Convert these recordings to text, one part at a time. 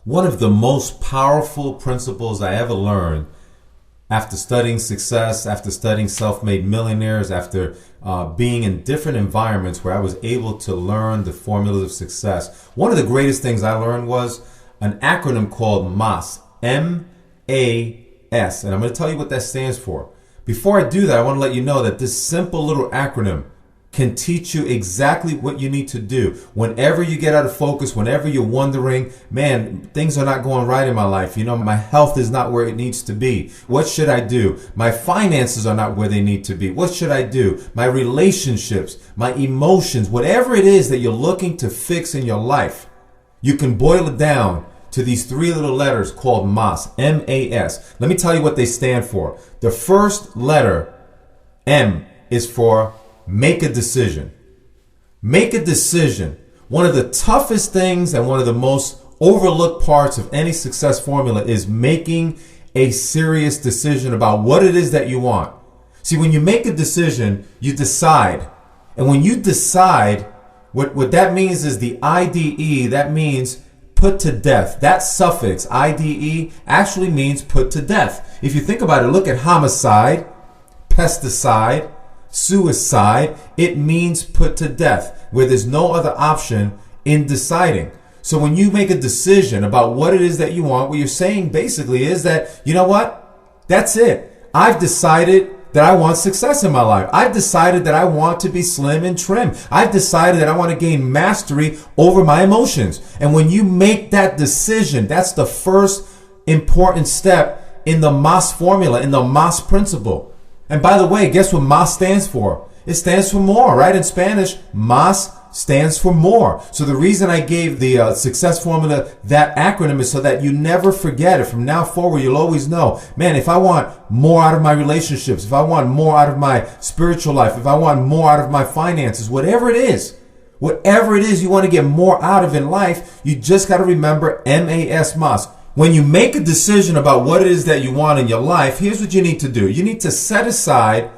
One of the most powerful principles I ever learned after studying success, after studying self-made millionaires, after being in different environments where I was able to learn the formulas of success, one of the greatest things I learned was an acronym called MAS, M-A-S. And I'm going to tell you what that stands for. Before I do that, I want to let you know that this simple little acronym can teach you exactly what you need to do. Whenever you get out of focus, whenever you're wondering, man, things are not going right in my life. You know, my health is not where it needs to be. What should I do? My finances are not where they need to be. What should I do? My relationships, my emotions, whatever it is that you're looking to fix in your life, you can boil it down to these three little letters called MAS, M-A-S. Let me tell you what they stand for. The first letter, M, is for make a decision. Make a decision. One of the toughest things and one of the most overlooked parts of any success formula is making a serious decision about what it is that you want. See, when you make a decision, you decide. And when you decide, what that means is the IDE, that means put to death. That suffix, IDE, actually means put to death. If you think about it, look at homicide, pesticide, suicide. It means put to death, where there's no other option in deciding. So when you make a decision about what it is that you want, what you're saying basically is that, you know what? That's it. I've decided that I want success in my life. I've decided that I want to be slim and trim. I've decided that I want to gain mastery over my emotions. And when you make that decision, that's the first important step in the MAS formula, in the MAS principle. And by the way, guess what MAS stands for? It stands for more, right? In Spanish, MAS stands for more. So the reason I gave the success formula that acronym is so that you never forget it. From now forward, you'll always know, man, if I want more out of my relationships, if I want more out of my spiritual life, if I want more out of my finances, whatever it is you want to get more out of in life, you just got to remember MAS, MAS. When you make a decision about what it is that you want in your life, here's what you need to do. You need to set aside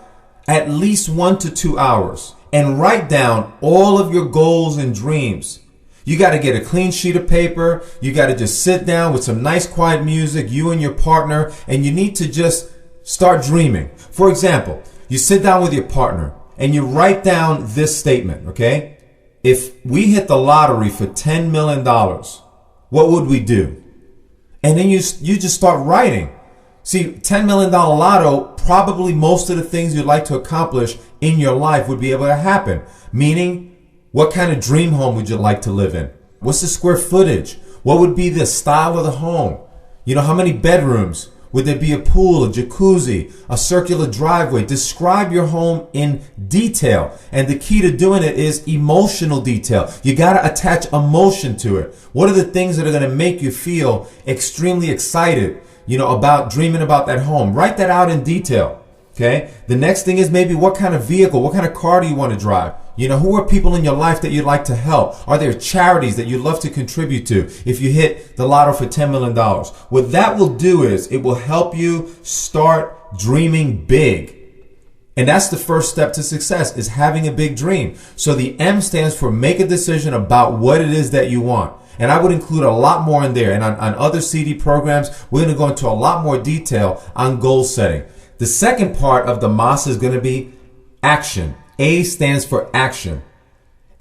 at least 1 to 2 hours and write down all of your goals and dreams. You got to get a clean sheet of paper. You got to just sit down with some nice quiet music, you and your partner, and you need to just start dreaming. For example, you sit down with your partner and you write down this statement, okay? If we hit the lottery for $10 million, what would we do? And then you just start writing. See, $10 million lotto, probably most of the things you'd like to accomplish in your life would be able to happen. Meaning, what kind of dream home would you like to live in? What's the square footage? What would be the style of the home? You know, how many bedrooms? Would there be a pool, a jacuzzi, a circular driveway? Describe your home in detail. And the key to doing it is emotional detail. You got to attach emotion to it. What are the things that are going to make you feel extremely excited, about dreaming about that home? Write that out in detail. Okay. The next thing is maybe what kind of vehicle, what kind of car do you want to drive? Who are people in your life that you'd like to help? Are there charities that you'd love to contribute to if you hit the lotto for $10 million? What that will do is it will help you start dreaming big. And that's the first step to success, is having a big dream. So the M stands for make a decision about what it is that you want. And I would include a lot more in there. And on other CD programs, we're going to go into a lot more detail on goal setting. The second part of the MAS is going to be action. A stands for action.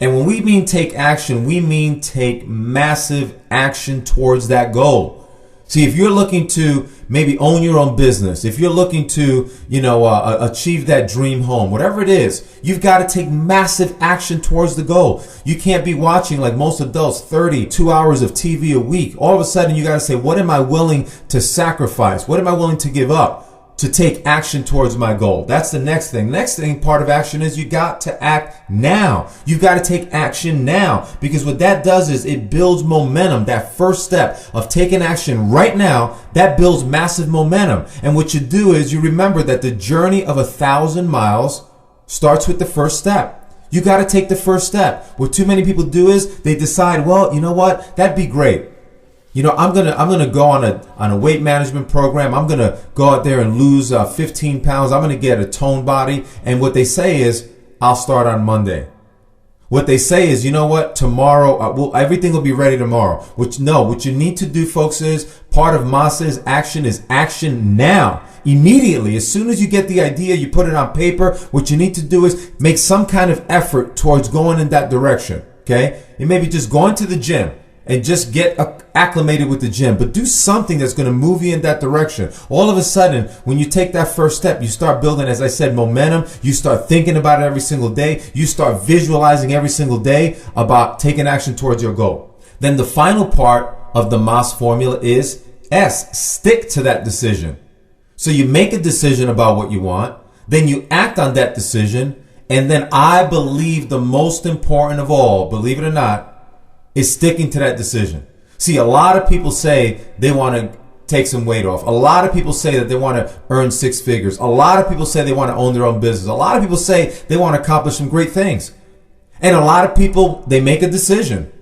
And when we mean take action, we mean take massive action towards that goal. See, if you're looking to maybe own your own business, if you're looking to, achieve that dream home, whatever it is, you've got to take massive action towards the goal. You can't be watching, like most adults, 32 hours of TV a week. All of a sudden, you got to say, what am I willing to sacrifice? What am I willing to give up to take action towards my goal? That's the next thing. Next thing, part of action is you got to act now. You've got to take action now, because what that does is it builds momentum. That first step of taking action right now, that builds massive momentum. And what you do is you remember that the journey of 1,000 miles starts with the first step. You got to take the first step. What too many people do is they decide, well, you know what? That'd be great. I'm gonna go on a weight management program. I'm gonna go out there and lose 15 pounds. I'm gonna get a toned body. And what they say is, I'll start on Monday. What they say is, you know what, tomorrow, everything will be ready tomorrow. What you need to do, folks, is part of Masa's action is action now. Immediately, as soon as you get the idea, you put it on paper. What you need to do is make some kind of effort towards going in that direction. Okay? And maybe just going to the gym and just get acclimated with the gym, but do something that's going to move you in that direction. All of a sudden, when you take that first step, you start building, as I said, momentum. You start thinking about it every single day. You start visualizing every single day about taking action towards your goal. Then the final part of the MAS formula is S, stick to that decision. So you make a decision about what you want, then you act on that decision, and then I believe the most important of all, believe it or not, is sticking to that decision. See, a lot of people say they want to take some weight off. A lot of people say that they want to earn six figures. A lot of people say they want to own their own business. A lot of people say they want to accomplish some great things. And a lot of people, they make a decision.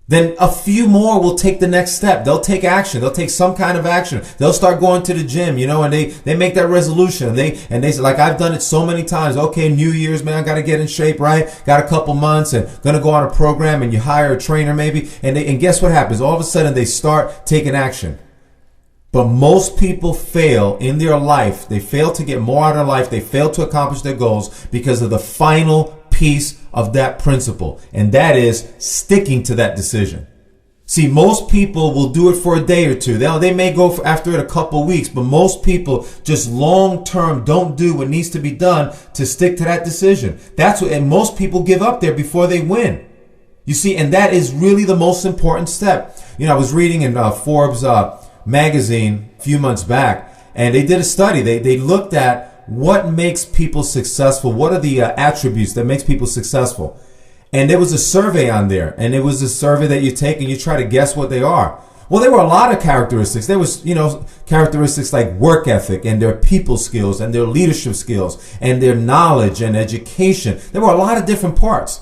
Then a few more will take the next step. They'll take action. They'll take some kind of action. They'll start going to the gym, and they make that resolution. And they say, like I've done it so many times. Okay, New Year's, man, I got to get in shape, right? Got a couple months and going to go on a program, and you hire a trainer maybe. And guess what happens? All of a sudden they start taking action. But most people fail in their life. They fail to get more out of life. They fail to accomplish their goals because of the final piece of that principle, and that is sticking to that decision. See, most people will do it for a day or two. They may go after it a couple weeks, but most people just long term don't do what needs to be done to stick to that decision. And most people give up there before they win. You see, and that is really the most important step. I was reading in Forbes magazine a few months back, and they did a study. They looked at what makes people successful. What are the attributes that makes people successful? And there was a survey on there, and it was a survey that you take and you try to guess what they are. Well, there were a lot of characteristics. There was, characteristics like work ethic and their people skills and their leadership skills and their knowledge and education. There were a lot of different parts.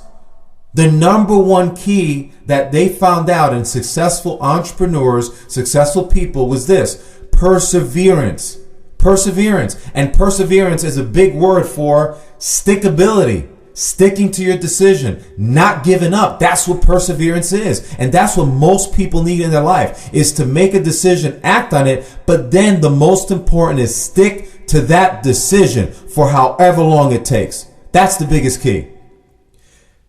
The number one key that they found out in successful entrepreneurs, successful people was this: perseverance. Perseverance. And perseverance is a big word for stickability. Sticking to your decision, not giving up. That's what perseverance is. And that's what most people need in their life, is to make a decision, act on it, but then the most important is stick to that decision for however long it takes. That's the biggest key.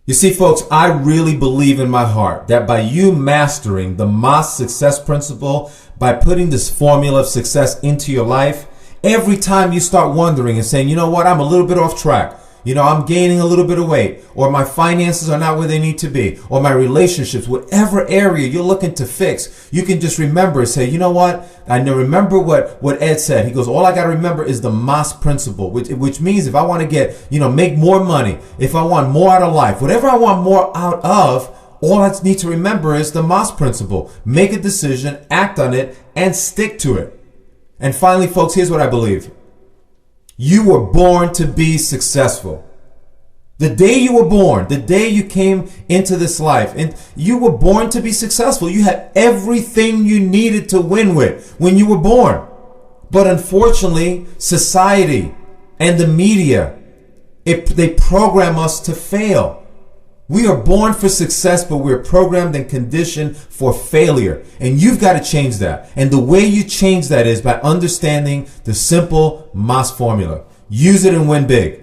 You see, folks, I really believe in my heart that by you mastering the MAS success principle, by putting this formula of success into your life, every time you start wondering and saying, you know what, I'm a little bit off track. I'm gaining a little bit of weight, or my finances are not where they need to be, or my relationships, whatever area you're looking to fix, you can just remember and say, you know what, I remember what Ed said. He goes, all I got to remember is the MAS principle, which means if I want to get, make more money, if I want more out of life, whatever I want more out of, all I need to remember is the MAS principle. Make a decision, act on it, and stick to it. And finally, folks, here's what I believe. You were born to be successful. The day you were born, the day you came into this life, and you were born to be successful. You had everything you needed to win with when you were born. But unfortunately, society and the media, they program us to fail. We are born for success, but we're programmed and conditioned for failure. And you've got to change that. And the way you change that is by understanding the simple MAS formula. Use it and win big.